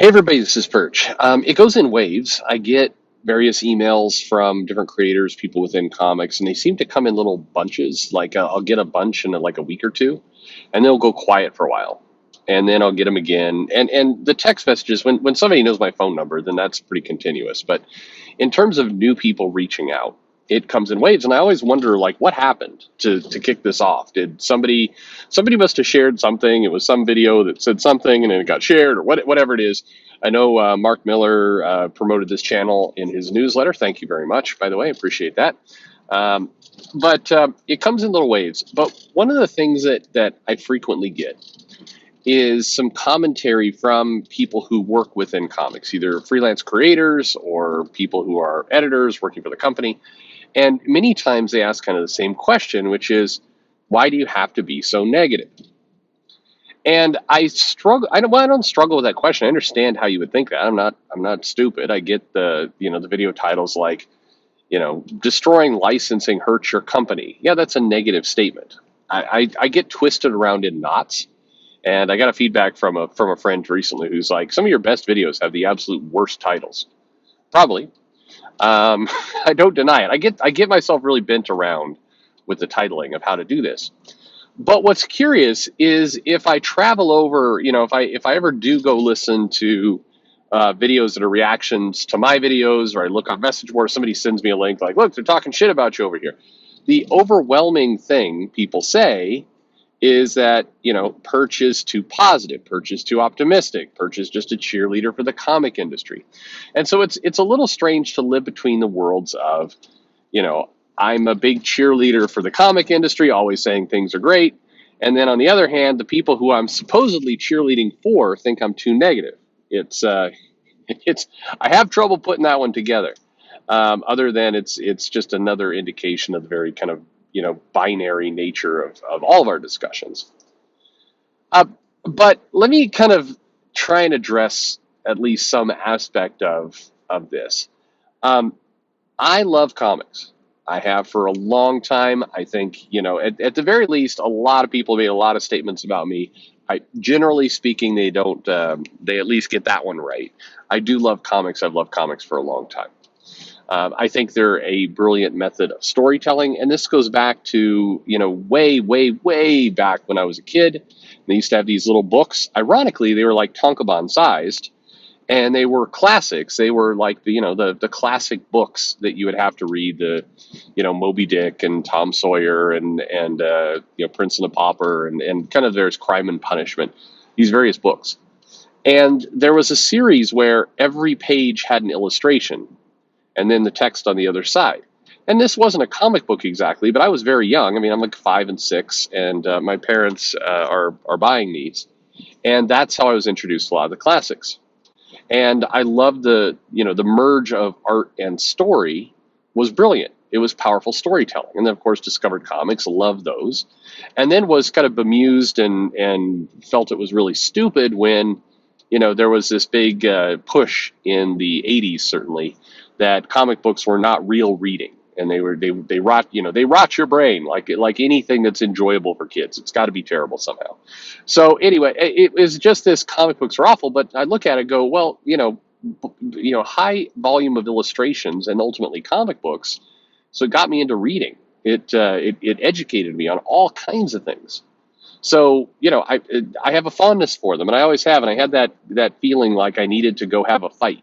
Hey everybody, this is Perch. It goes in waves. I get various emails from different creators, people within comics, and they seem to come in little bunches. Like I'll get a bunch in like a week or two, and they'll go quiet for a while, and then I'll get them again. And the text messages, when somebody knows my phone number, then that's pretty continuous. But in terms of new people reaching out, it comes in waves, and I always wonder like what happened to kick this off. Did somebody must have shared something? It was some video that said something, and then it got shared, or whatever it is. I know Mark Miller promoted this channel in his newsletter. Thank you very much, by the way. I appreciate that. Um, but it comes in little waves. But one of the things that I frequently get is some commentary from people who work within comics, either freelance creators or people who are editors working for the company. And many times they ask kind of the same question, which is, why do you have to be so negative? And I struggle. I don't struggle with that question. I understand how you would think that. I'm not stupid. I get the video titles like, destroying licensing hurts your company. Yeah, that's a negative statement. I get twisted around in knots. And I got a feedback from a friend recently who's like, some of your best videos have the absolute worst titles. Probably. I don't deny it. I get myself really bent around with the titling of how to do this. But what's curious is if I travel over, if I ever do go listen to videos that are reactions to my videos, or I look on message boards, somebody sends me a link like, look, they're talking shit about you over here. The overwhelming thing people say is that, Perch is too positive, Perch is too optimistic, Perch is just a cheerleader for the comic industry. And so it's a little strange to live between the worlds of, you know, I'm a big cheerleader for the comic industry, always saying things are great. And then on the other hand, the people who I'm supposedly cheerleading for think I'm too negative. It's it's I have trouble putting that one together. Other than it's just another indication of the very kind of binary nature of all of our discussions. Uh, but let me kind of try and address at least some aspect of this. Um, I love comics. I have for a long time. I think, at the very least, a lot of people made a lot of statements about me. Generally speaking, they don't, they at least get that one right. I do love comics. I've loved comics for a long time. I think they're a brilliant method of storytelling. And this goes back to, way, way, way back when I was a kid. They used to have these little books. Ironically, they were like Tonkabon sized, and they were classics. They were like the classic books that you would have to read, the Moby Dick and Tom Sawyer and Prince and the Pauper and kind of there's Crime and Punishment, these various books. And there was a series where every page had an illustration and then the text on the other side. And this wasn't a comic book exactly, but I was very young. I mean, I'm like 5 and 6, and my parents are buying these, and that's how I was introduced to a lot of the classics. And I loved the merge of art and story was brilliant. It was powerful storytelling. And then, of course, discovered comics, loved those. And then was kind of bemused and felt it was really stupid when, there was this big push in the 80s, certainly, that comic books were not real reading. And they rot your brain like anything that's enjoyable for kids. It's got to be terrible somehow. So anyway, it was just this comic books are awful. But I look at it and go, well, high volume of illustrations and ultimately comic books. So it got me into reading. It educated me on all kinds of things. So I have a fondness for them, and I always have. And I had that feeling like I needed to go have a fight.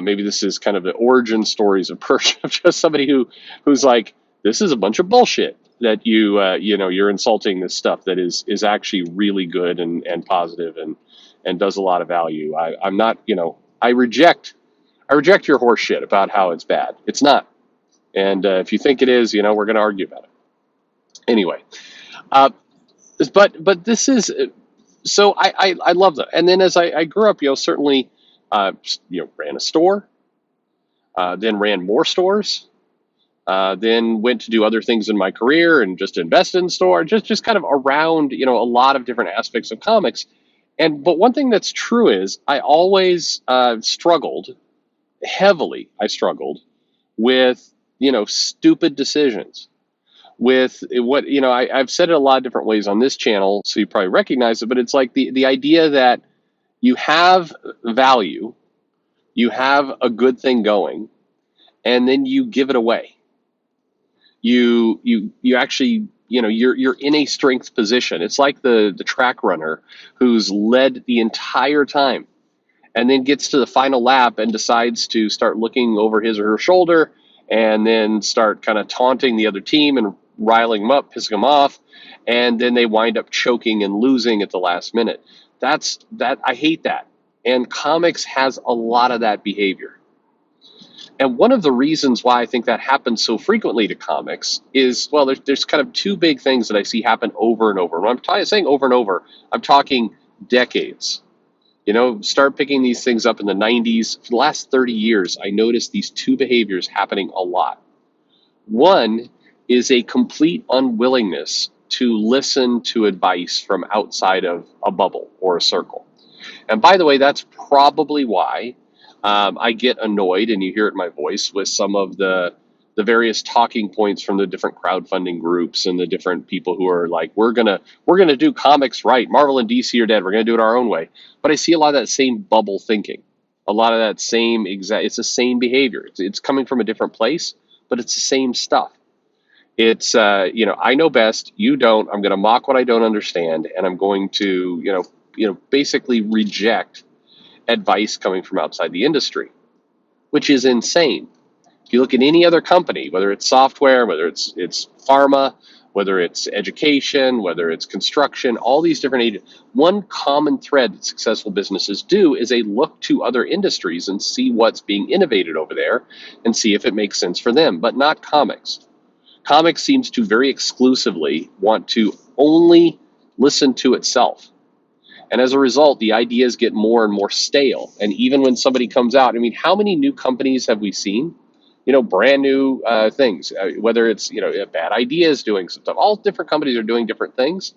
Maybe this is kind of the origin stories of Perch, of just somebody who's like, this is a bunch of bullshit that you're insulting this stuff that is actually really good and positive and does a lot of value. I'm not, I reject your horse shit about how it's bad. It's not. And if you think it is, we're going to argue about it. Anyway, but this is, so I love that. And then as I grew up, certainly, ran a store, then ran more stores, then went to do other things in my career and just invest in store, just kind of around, a lot of different aspects of comics. But one thing that's true is I always struggled heavily. I struggled with, stupid decisions. With what, I've said it a lot of different ways on this channel, so you probably recognize it, but it's like the idea that You have value, you have a good thing going, and then you give it away. You actually, you're in a strength position. It's like the track runner who's led the entire time and then gets to the final lap and decides to start looking over his or her shoulder and then start kind of taunting the other team and riling them up, pissing them off, and then they wind up choking and losing at the last minute. I hate that. And comics has a lot of that behavior. And one of the reasons why I think that happens so frequently to comics is, well, there's kind of two big things that I see happen over and over. When saying over and over, I'm talking decades. Start picking these things up in the 90s. For the last 30 years, I noticed these two behaviors happening a lot. One is a complete unwillingness to listen to advice from outside of a bubble or a circle. And by the way, that's probably why I get annoyed, and you hear it in my voice, with some of the various talking points from the different crowdfunding groups and the different people who are like, we're gonna do comics right. Marvel and DC are dead. We're gonna do it our own way. But I see a lot of that same bubble thinking, a lot of that same It's the same behavior. It's coming from a different place, but it's the same stuff. It's I know best. You don't. I'm going to mock what I don't understand, and I'm going to basically reject advice coming from outside the industry, which is insane. If you look at any other company, whether it's software, whether it's pharma, whether it's education, whether it's construction, all these different one common thread that successful businesses do is they look to other industries and see what's being innovated over there and see if it makes sense for them, but not comics. Comics seems to very exclusively want to only listen to itself. And as a result, the ideas get more and more stale. And even when somebody comes out, I mean, how many new companies have we seen? Brand new things, whether it's, bad ideas doing some stuff. All different companies are doing different things.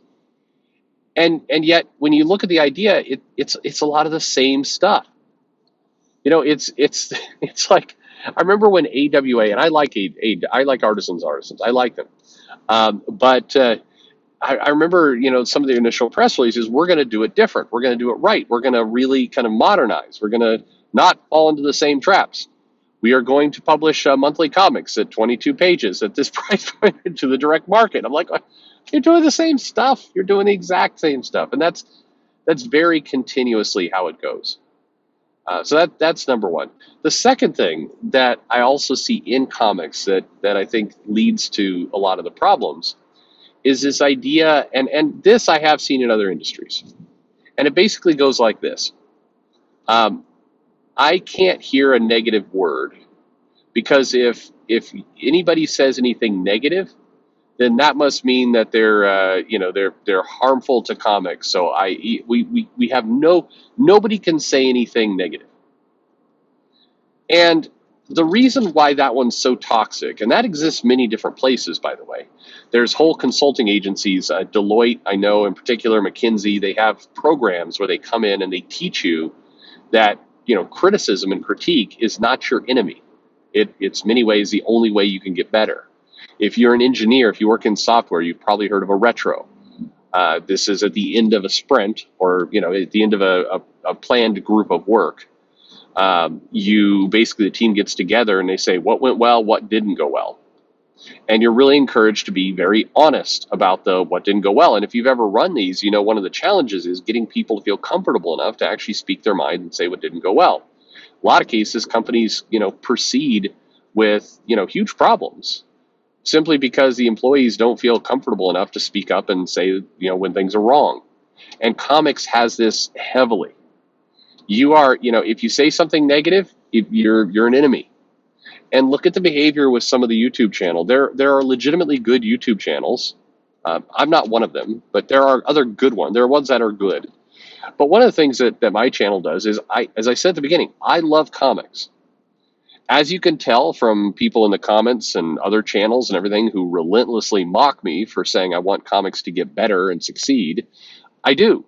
And yet, when you look at the idea, it's a lot of the same stuff. It's like, I remember when AWA, and I like artisans. I like them. But I remember, some of the initial press releases, we're going to do it different. We're going to do it right. We're going to really kind of modernize. We're going to not fall into the same traps. We are going to publish monthly comics at 22 pages at this price point into the direct market. I'm like, you're doing the same stuff. You're doing the exact same stuff. And that's very continuously how it goes. So that's number one. The second thing that I also see in comics that I think leads to a lot of the problems is this idea, and this I have seen in other industries, and it basically goes like this. I can't hear a negative word, because if anybody says anything negative, then that must mean that they're harmful to comics. So we have nobody can say anything negative. And the reason why that one's so toxic, and that exists many different places, by the way. There's whole consulting agencies, Deloitte, I know in particular, McKinsey, they have programs where they come in and they teach you that, criticism and critique is not your enemy. It's many ways the only way you can get better. If you're an engineer, if you work in software, you've probably heard of a retro. This is at the end of a sprint, or, at the end of a planned group of work. The team gets together and they say what went well, what didn't go well. And you're really encouraged to be very honest about what didn't go well. And if you've ever run these, one of the challenges is getting people to feel comfortable enough to actually speak their mind and say what didn't go well. A lot of cases, companies, proceed with, huge problems simply because the employees don't feel comfortable enough to speak up and say, when things are wrong. And comics has this heavily. You are, if you say something negative, you're an enemy. And look at the behavior with some of the YouTube channel. There are legitimately good YouTube channels. I'm not one of them, but there are other good ones. There are ones that are good. But one of the things that my channel does is, as I said at the beginning, I love comics. As you can tell from people in the comments and other channels and everything who relentlessly mock me for saying I want comics to get better and succeed, I do.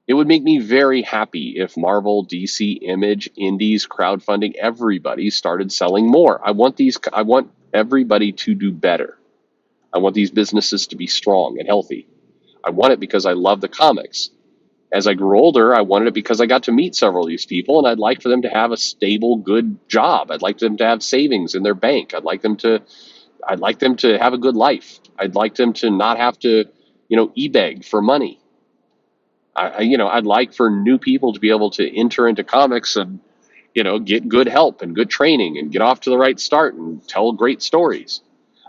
It would make me very happy if Marvel, DC, Image, Indies, crowdfunding, everybody started selling more. I want everybody to do better. I want these businesses to be strong and healthy. I want it because I love the comics. As I grew older, I wanted it because I got to meet several of these people, and I'd like for them to have a stable, good job. I'd like them to have savings in their bank. I'd like them to have a good life. I'd like them to not have to, e-beg for money. I'd like for new people to be able to enter into comics and, get good help and good training and get off to the right start and tell great stories.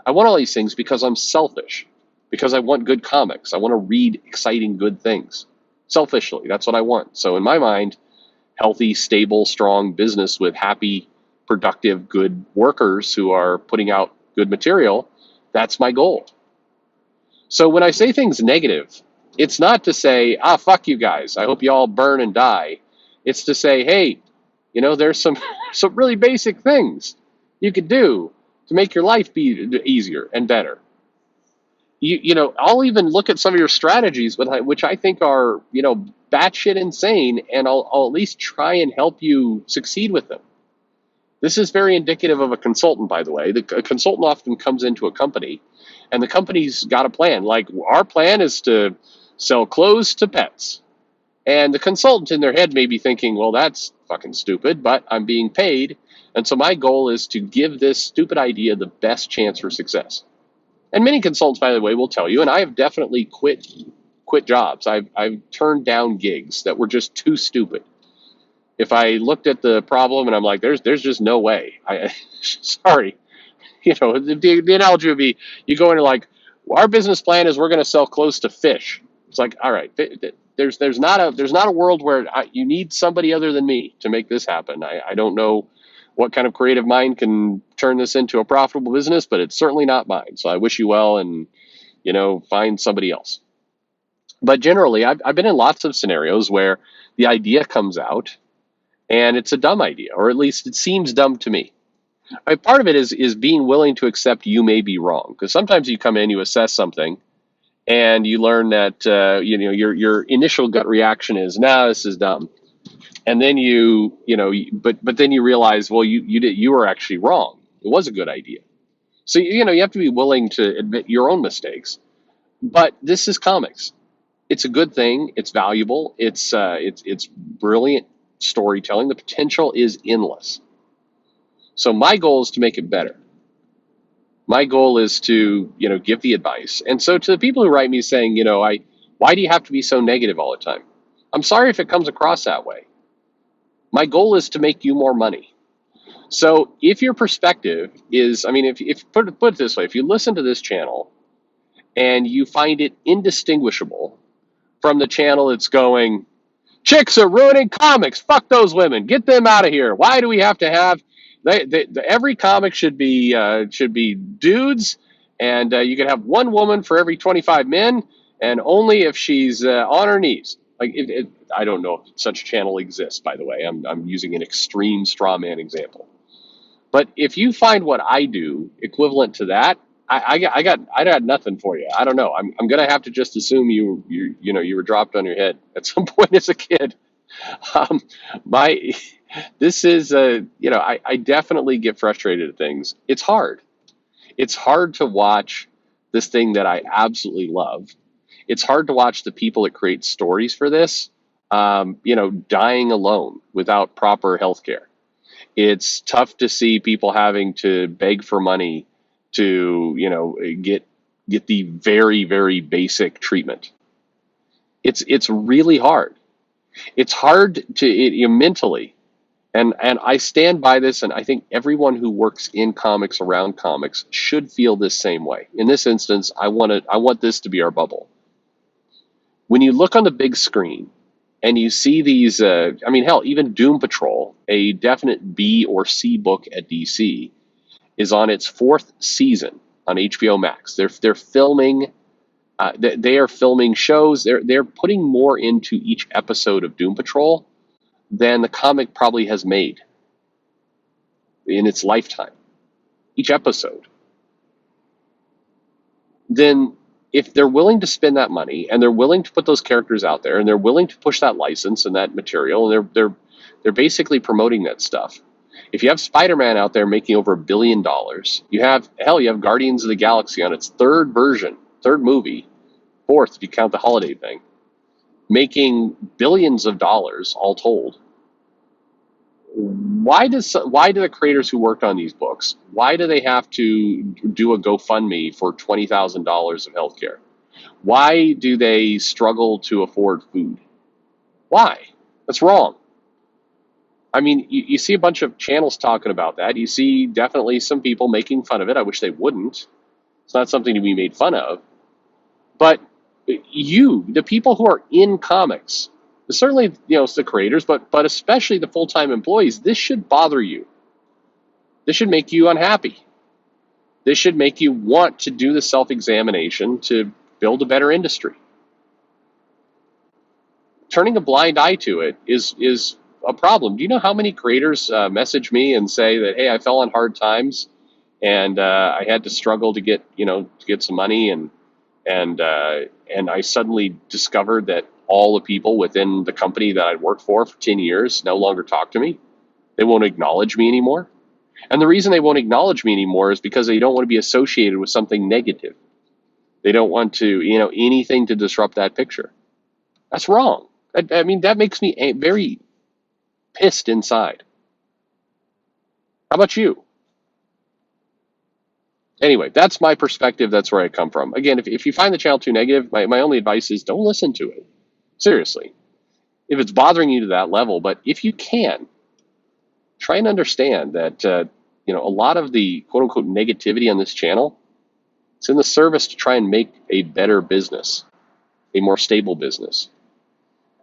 I want all these things because I'm selfish, because I want good comics. I want to read exciting, good things. Selfishly, that's what I want. So in my mind, healthy, stable, strong business with happy, productive, good workers who are putting out good material, that's my goal. So when I say things negative, it's not to say, fuck you guys, I hope you all burn and die. It's to say, hey, there's some some really basic things you could do to make your life be easier and better. I'll even look at some of your strategies, which I think are, batshit insane, and I'll at least try and help you succeed with them. This is very indicative of a consultant, by the way. A consultant often comes into a company, and the company's got a plan. Like, our plan is to sell clothes to pets. And the consultant in their head may be thinking, well, that's fucking stupid, but I'm being paid. And so my goal is to give this stupid idea the best chance for success. And many consultants, by the way, will tell you, and I have definitely quit jobs. I've turned down gigs that were just too stupid. If I looked at the problem and I'm like, there's just no way. Sorry. The analogy would be, you go into like, our business plan is we're going to sell clothes to fish. It's like, all right, there's not a world where you need somebody other than me to make this happen. I don't know what kind of creative mind can turn this into a profitable business, but it's certainly not mine. So I wish you well, and find somebody else. But generally, I've been in lots of scenarios where the idea comes out and it's a dumb idea, or at least it seems dumb to me. Part of it is being willing to accept you may be wrong, because sometimes you come in, you assess something, and you learn that your initial gut reaction is, nah, this is dumb, and then but then you realize, well, you were actually wrong. It was a good idea. So you have to be willing to admit your own mistakes. But this is comics. It's a good thing. It's valuable. It's brilliant storytelling. The potential is endless. So my goal is to make it better. My goal is to, give the advice. And so to the people who write me saying, why do you have to be so negative all the time? I'm sorry if it comes across that way. My goal is to make you more money. So if your perspective is, if put it this way, if you listen to this channel and you find it indistinguishable from the channel that's going, chicks are ruining comics, fuck those women, get them out of here. Why do we have to have every comic should be dudes, and you can have one woman for every 25 men, and only if she's on her knees. Like, I don't know if such a channel exists, by the way. I'm using an extreme straw man example. But if you find what I do equivalent to that, I got nothing for you. I don't know. I'm gonna have to just assume you were dropped on your head at some point as a kid. This is I definitely get frustrated at things. It's hard. It's hard to watch this thing that I absolutely love. It's hard to watch the people that create stories for this, dying alone without proper health care. It's tough to see people having to beg for money to, get the very, very basic treatment. It's really hard. It's hard to mentally, and I stand by this, and I think everyone who works in comics, around comics, should feel this same way. In this instance, I want this to be our bubble. When you look on the big screen and you see these, hell, even Doom Patrol, a definite B or C book at DC, is on its 4th season on HBO Max. They're filming. They are filming shows. They're putting more into each episode of Doom Patrol than the comic probably has made in its lifetime. Each episode. Then, if they're willing to spend that money, and they're willing to put those characters out there, and they're willing to push that license and that material, and they're basically promoting that stuff. If you have Spider-Man out there making over $1 billion, you have Guardians of the Galaxy on its 3rd movie, 4th if you count the holiday thing. making billions of dollars all told. Why do the creators who worked on these books, why do they have to do a GoFundMe for $20,000 of healthcare? Why do they struggle to afford food? Why? That's wrong. I mean, you see a bunch of channels talking about that. You see definitely some people making fun of it. I wish they wouldn't. It's not something to be made fun of. But the people who are in comics, certainly, it's the creators, but especially the full-time employees, this should bother you. This should make you unhappy. This should make you want to do the self-examination to build a better industry. Turning a blind eye to it is a problem. Do you know how many creators message me and say that, hey, I fell on hard times and I had to struggle to get some money, and I suddenly discovered that all the people within the company that I'd worked for 10 years no longer talk to me. They won't acknowledge me anymore. And the reason they won't acknowledge me anymore is because they don't want to be associated with something negative. They don't want to, anything to disrupt that picture. That's wrong. I mean, that makes me very pissed inside. How about you? Anyway, that's my perspective. That's where I come from. Again, if you find the channel too negative, my only advice is don't listen to it. Seriously. If it's bothering you to that level, but if you can, try and understand that, a lot of the quote unquote negativity on this channel, it's in the service to try and make a better business, a more stable business,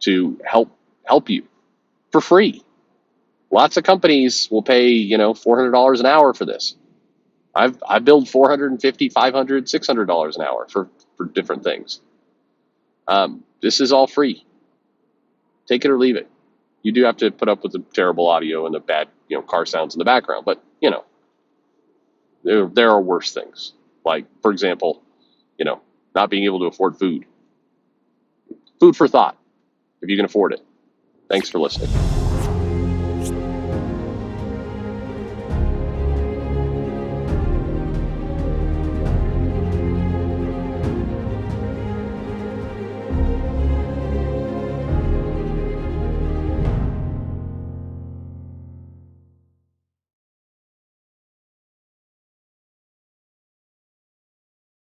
to help you for free. Lots of companies will pay, $400 an hour for this. I billed $450, $500, $600 an hour for different things. This is all free. Take it or leave it. You do have to put up with the terrible audio and the bad, car sounds in the background, but there are worse things. Like, for example, not being able to afford food. Food for thought, if you can afford it. Thanks for listening.